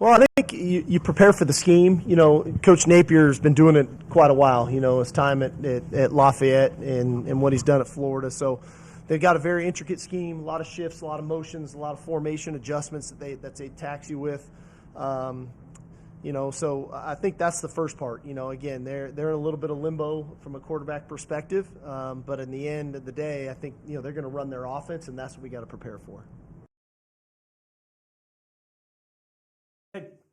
Well, I think you prepare for the scheme. Coach Napier's been doing it quite a while. His time at Lafayette and what he's done at Florida. So they've got a very intricate scheme, a lot of shifts, a lot of motions, a lot of formation adjustments that they tax you with. So I think that's the first part. Again, they're in a little bit of limbo from a quarterback perspective, but in the end of the day, I think they're going to run their offense, and that's what we got to prepare for.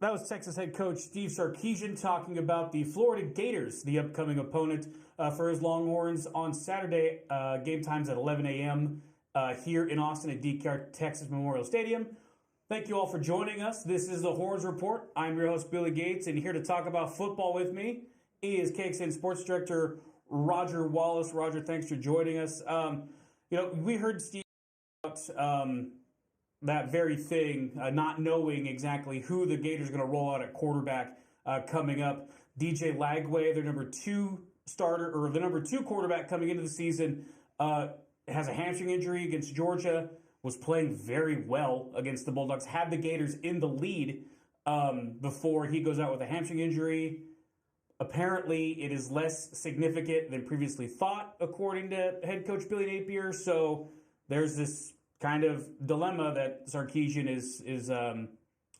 That was Texas head coach Steve Sarkisian talking about the Florida Gators, the upcoming opponent for his Longhorns on Saturday. Game times at 11 a.m. Here in Austin at DKR Texas Memorial Stadium. Thank you all for joining us. This is the Horns Report. I'm your host, Billy Gates, and here to talk about football with me is KXAN Sports Director Roger Wallace. Roger, thanks for joining us. We heard Steve about that very thing, not knowing exactly who the Gators are going to roll out at quarterback coming up. DJ Lagway, their number two quarterback coming into the season, has a hamstring injury against Georgia, was playing very well against the Bulldogs, had the Gators in the lead before he goes out with a hamstring injury. Apparently, it is less significant than previously thought, according to head coach Billy Napier. So there's this kind of dilemma that Sarkisian is kind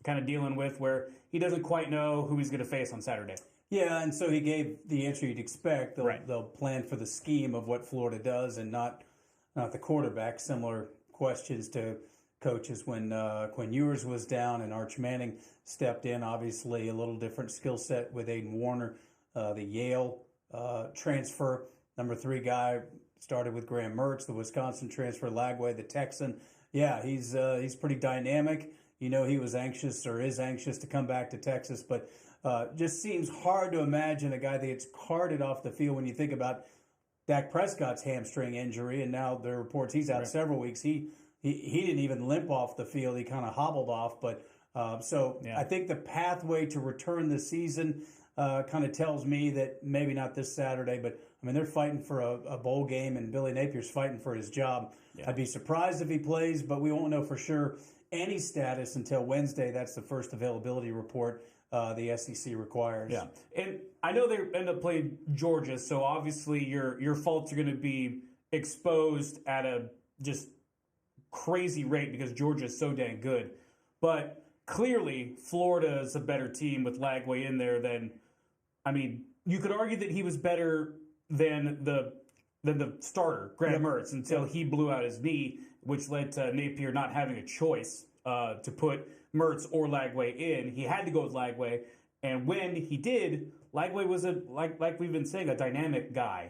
of dealing with, where he doesn't quite know who he's going to face on Saturday. Yeah, and so he gave the answer you'd expect. Right. They'll plan for the scheme of what Florida does and not the quarterback. Similar questions to coaches when Quinn Ewers was down and Arch Manning stepped in. Obviously, a little different skill set with Aiden Warner, the Yale transfer, number 3 guy. Started with Graham Mertz, the Wisconsin transfer, Lagway, the Texan. Yeah, he's pretty dynamic. He was anxious or is anxious to come back to Texas, but just seems hard to imagine a guy that gets carted off the field when you think about Dak Prescott's hamstring injury, and now there are reports he's out several weeks. He didn't even limp off the field. He kind of hobbled off, but I think the pathway to return the season kind of tells me that maybe not this Saturday, but I mean, they're fighting for a bowl game, and Billy Napier's fighting for his job. Yeah. I'd be surprised if he plays, but we won't know for sure any status until Wednesday. That's the first availability report the SEC requires. Yeah, and I know they end up playing Georgia, so obviously your faults are going to be exposed at a just crazy rate because Georgia is so dang good. But clearly, Florida is a better team with Lagway in there than, I mean, you could argue that he was better than the starter, Graham Mertz, until he blew out his knee, which led to Napier not having a choice to put Mertz or Lagway in. He had to go with Lagway, and when he did, Lagway was like we've been saying, a dynamic guy.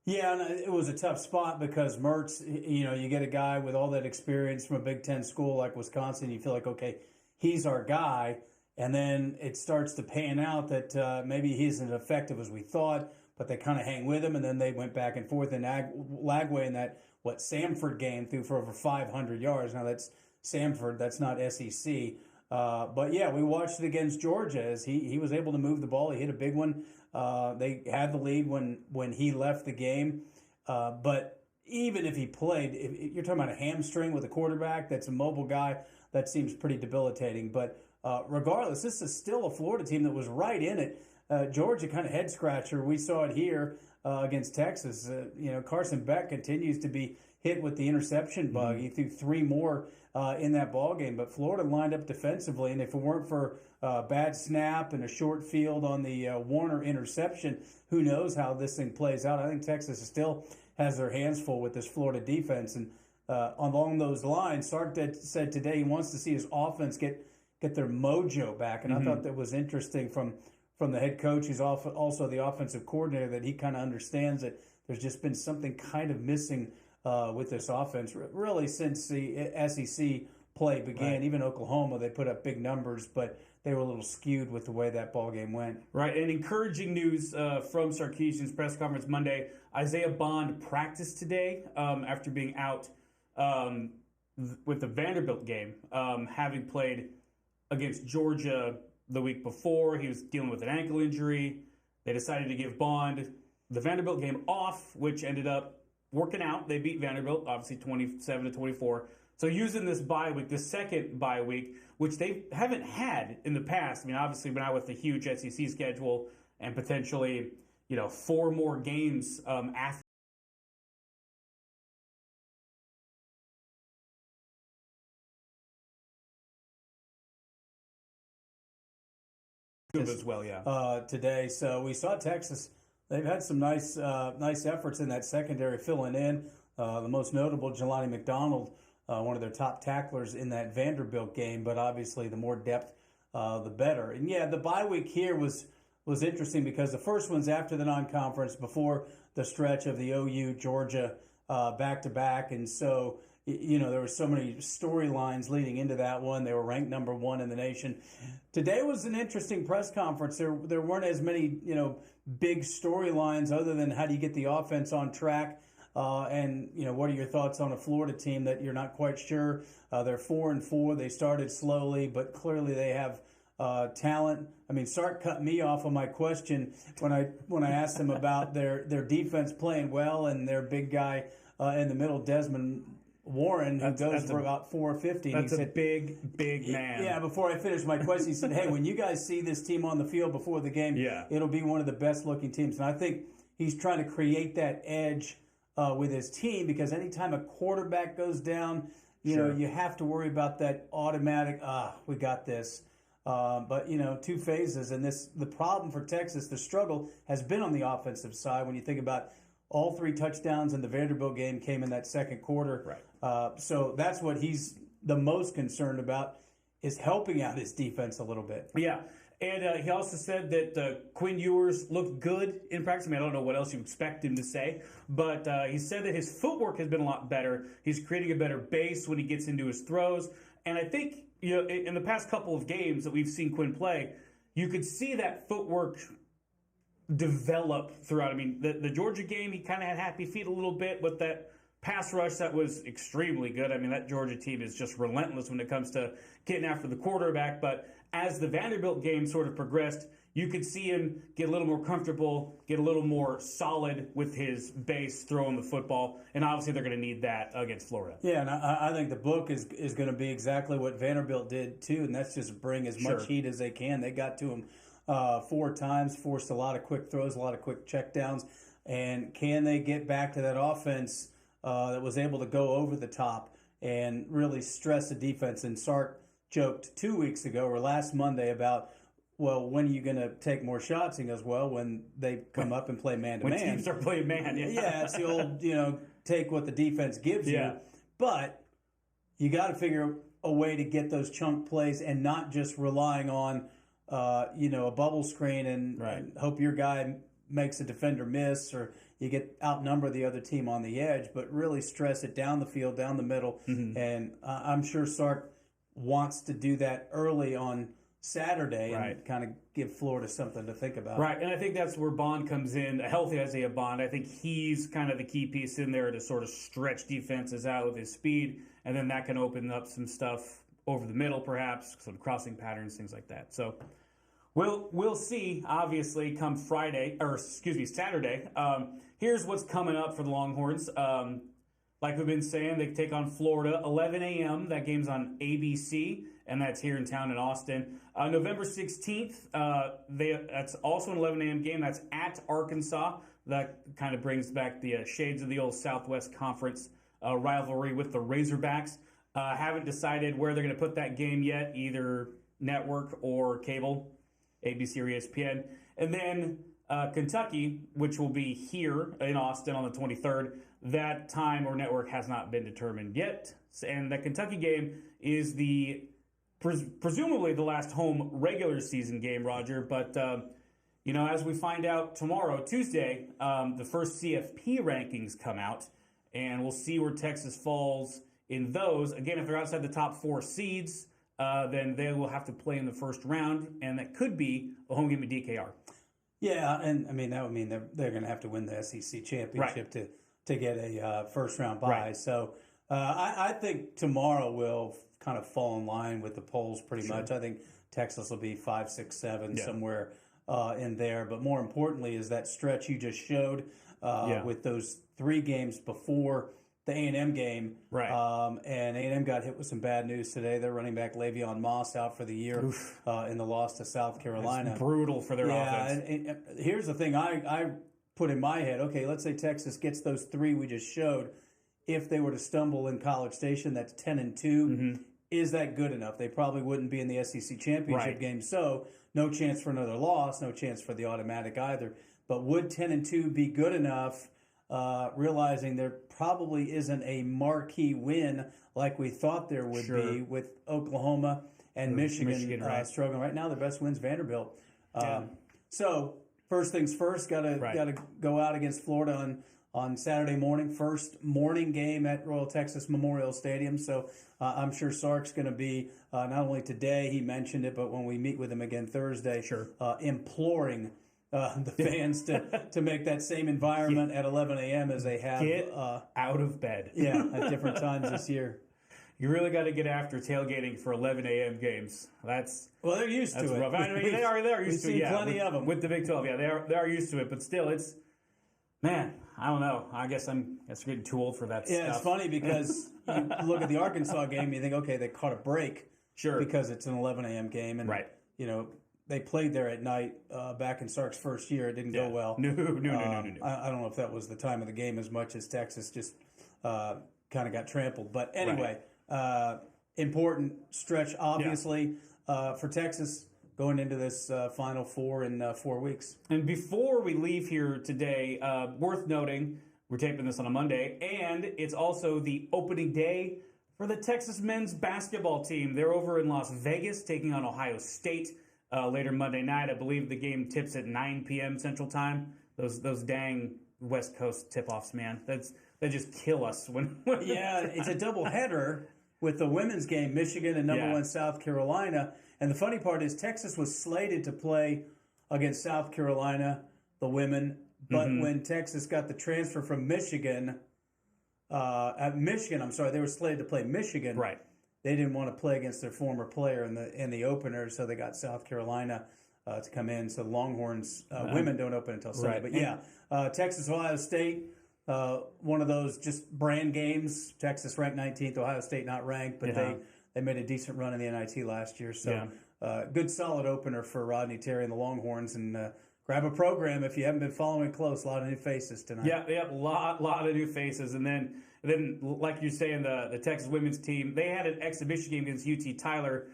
Yeah, and it was a tough spot because Mertz, you get a guy with all that experience from a Big Ten school like Wisconsin, you feel like, okay, he's our guy, and then it starts to pan out that maybe he isn't as effective as we thought, but they kind of hang with him, and then they went back and forth. And Lagway in that, Samford game threw for over 500 yards. Now, that's Samford. That's not SEC. But, yeah, we watched it against Georgia as he was able to move the ball. He hit a big one. They had the lead when he left the game. But even if he played, if you're talking about a hamstring with a quarterback that's a mobile guy, that seems pretty debilitating. But regardless, this is still a Florida team that was right in it. Georgia, kind of head scratcher. We saw it here against Texas. Carson Beck continues to be hit with the interception bug. He threw 3 more in that ball game. But Florida lined up defensively, and if it weren't for bad snap and a short field on the Warner interception, who knows how this thing plays out. I think Texas still has their hands full with this Florida defense. And along those lines, Sark said today he wants to see his offense get their mojo back. And I thought that was interesting from the head coach. He's also the offensive coordinator, that he kind of understands that there's just been something kind of missing with this offense, really, since the SEC play began. Right. Even Oklahoma, they put up big numbers, but they were a little skewed with the way that ball game went. Right, and encouraging news from Sarkisian's press conference Monday. Isaiah Bond practiced today after being out with the Vanderbilt game, having played against Georgia the week before. He was dealing with an ankle injury. They decided to give Bond the Vanderbilt game off, which ended up working out. They beat Vanderbilt, obviously 27-24. So using this bye week, the second bye week, which they haven't had in the past. I mean, obviously, now with the huge SEC schedule and potentially, 4 more games after. As well, yeah. Today. So we saw Texas. They've had some nice efforts in that secondary filling in. The most notable, Jelani McDonald, one of their top tacklers in that Vanderbilt game. But obviously, the more depth, the better. And yeah, the bye week here was interesting because the first one's after the non-conference, before the stretch of the OU Georgia back-to-back, and so there were so many storylines leading into that one. They were ranked number 1 in the nation. Today was an interesting press conference. There weren't as many big storylines other than how do you get the offense on track. And what are your thoughts on a Florida team that you're not quite sure? They're 4-4. They started slowly, but clearly they have talent. I mean, Sark cut me off on my question when I asked him about their defense playing well and their big guy in the middle, Desmond Warren, who goes for about 450. That's a big man. Yeah, before I finished my question, he said, hey, when you guys see this team on the field before the game, it'll be one of the best-looking teams. And I think he's trying to create that edge with his team, because anytime a quarterback goes down, you have to worry about that automatic, we got this. But 2 phases, and the problem for Texas, the struggle has been on the offensive side. When you think about all 3 touchdowns in the Vanderbilt game came in that second quarter. Right. So that's what he's the most concerned about, is helping out his defense a little bit. Yeah. And he also said that Quinn Ewers looked good in practice. I mean, I don't know what else you expect him to say, but he said that his footwork has been a lot better. He's creating a better base when he gets into his throws. And I think, in the past couple of games that we've seen Quinn play, you could see that footwork develop throughout. I mean, the Georgia game, he kind of had happy feet a little bit with that pass rush that was extremely good. I mean, that Georgia team is just relentless when it comes to getting after the quarterback. But as the Vanderbilt game sort of progressed, you could see him get a little more comfortable, get a little more solid with his base throwing the football. And obviously they're going to need that against Florida. Yeah, and I think the book is going to be exactly what Vanderbilt did too, and that's just bring as much heat as they can. They got to him 4 times, forced a lot of quick throws, a lot of quick checkdowns. And can they get back to that offense that was able to go over the top and really stress the defense? And Sark joked 2 weeks ago or last Monday about, well, when are you going to take more shots? He goes, well, when they come up and play man-to-man. When teams are playing man, yeah, it's the old, take what the defense gives you. But you got to figure a way to get those chunk plays and not just relying on, a bubble screen and hope your guy makes a defender miss or you get outnumber the other team on the edge, but really stress it down the field, down the middle. Mm-hmm. And I'm sure Sark wants to do that early on Saturday and kind of give Florida something to think about. Right, and I think that's where Bond comes in, a healthy Isaiah Bond. I think he's kind of the key piece in there to sort of stretch defenses out with his speed, and then that can open up some stuff over the middle, perhaps, some crossing patterns, things like that. So we'll see, obviously, come Saturday. Here's what's coming up for the Longhorns. Like we've been saying, they take on Florida, 11 a.m. That game's on ABC, and that's here in town in Austin. November 16th, that's also an 11 a.m. game. That's at Arkansas. That kind of brings back the shades of the old Southwest Conference rivalry with the Razorbacks. Haven't decided where they're going to put that game yet, either network or cable, ABC or ESPN. And then Kentucky, which will be here in Austin on the 23rd, that time or network has not been determined yet. And the Kentucky game is presumably the last home regular season game, Roger. But, as we find out tomorrow, Tuesday, the first CFP rankings come out, and we'll see where Texas falls in those. Again, if they're outside the top 4 seeds, then they will have to play in the first round, and that could be a home game at DKR. Yeah, and I mean that would mean they're going to have to win the SEC championship to get a first round bye. Right. So I think tomorrow will kind of fall in line with the polls pretty much. I think Texas will be 5, 6, 7 somewhere in there. But more importantly is that stretch you just showed with those 3 games before the A&M game. Right. And A&M got hit with some bad news today. Their running back Le'Veon Moss out for the year in the loss to South Carolina. It's brutal for their offense. And here's the thing I put in my head. Okay, let's say Texas gets those 3 we just showed. If they were to stumble in College Station, that's 10-2. Is that good enough? They probably wouldn't be in the SEC championship game. So no chance for another loss, no chance for the automatic either. But would 10-2 be good enough? Realizing there probably isn't a marquee win like we thought there would be with Oklahoma and Michigan right. struggling right now. Their best win's Vanderbilt. So first things first, got to go out against Florida on Saturday morning. First morning game at Royal Texas Memorial Stadium. So I'm sure Sark's going to be not only today, he mentioned it, but when we meet with him again Thursday, imploring the fans to make that same environment at 11 a.m. as they have. Get out of bed. At different times this year. You really got to get after tailgating for 11 a.m. games. Well, they're used to it. Rough. I mean, they are used to it. We've seen plenty of them with the Big 12. Yeah, they are used to it, but still, it's man. I don't know. I guess I'm getting too old for that stuff. Yeah, it's funny because you look at the Arkansas game, and you think, okay, they caught a break. Sure. Because it's an 11 a.m. game, and they played there at night back in Sark's first year. It didn't go well. No. I don't know if that was the time of the game as much as Texas just kind of got trampled. But anyway, important stretch, obviously, for Texas going into this Final Four in 4 weeks. And before we leave here today, worth noting, we're taping this on a Monday, and it's also the opening day for the Texas men's basketball team. They're over in Las Vegas taking on Ohio State later Monday night. I believe the game tips at 9 p.m. Central Time. Those dang West Coast tip-offs, man. They just kill us when it's a doubleheader with the women's game, Michigan and number 1 South Carolina. And the funny part is Texas was slated to play against South Carolina, the women, but when Texas got the transfer from Michigan, they were slated to play Michigan. Right. They didn't want to play against their former player in the opener, so they got South Carolina to come in. So the Longhorns women don't open until Sunday. But Texas, Ohio State, one of those just brand games. Texas ranked 19th, Ohio State not ranked, but they made a decent run in the NIT last year. So good solid opener for Rodney Terry and the Longhorns. And grab a program if you haven't been following it close. A lot of new faces tonight. Yeah, lot of new faces. And then like you're saying, the Texas women's team, they had an exhibition game against UT Tyler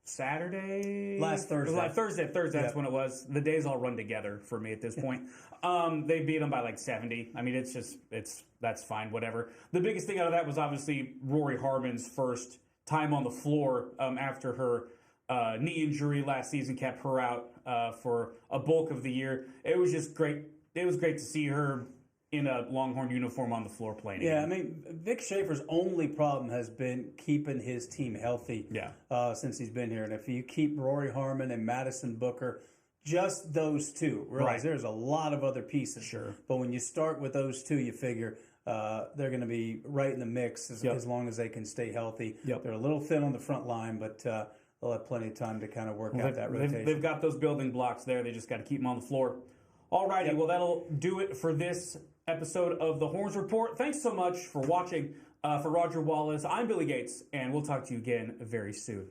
Saturday? Last Thursday. Thursday, that's when it was. The days all run together for me at this point. They beat them by like 70. I mean, that's fine, whatever. The biggest thing out of that was obviously Rory Harmon's first time on the floor after her knee injury last season kept her out for a bulk of the year. It was just great. It was great to see her in a Longhorn uniform on the floor playing. Yeah, I mean, Vic Schaefer's only problem has been keeping his team healthy since he's been here. And if you keep Rory Harmon and Madison Booker, just those two, realize there's a lot of other pieces. Sure. But when you start with those two, you figure they're going to be right in the mix as long as they can stay healthy. They're a little thin on the front line, but they'll have plenty of time to kind of work out that rotation. They've got those building blocks there. They just got to keep them on the floor. All righty, well, that'll do it for this episode of the Horns Report. Thanks so much for watching. For Roger Wallace, I'm Billy Gates, and we'll talk to you again very soon.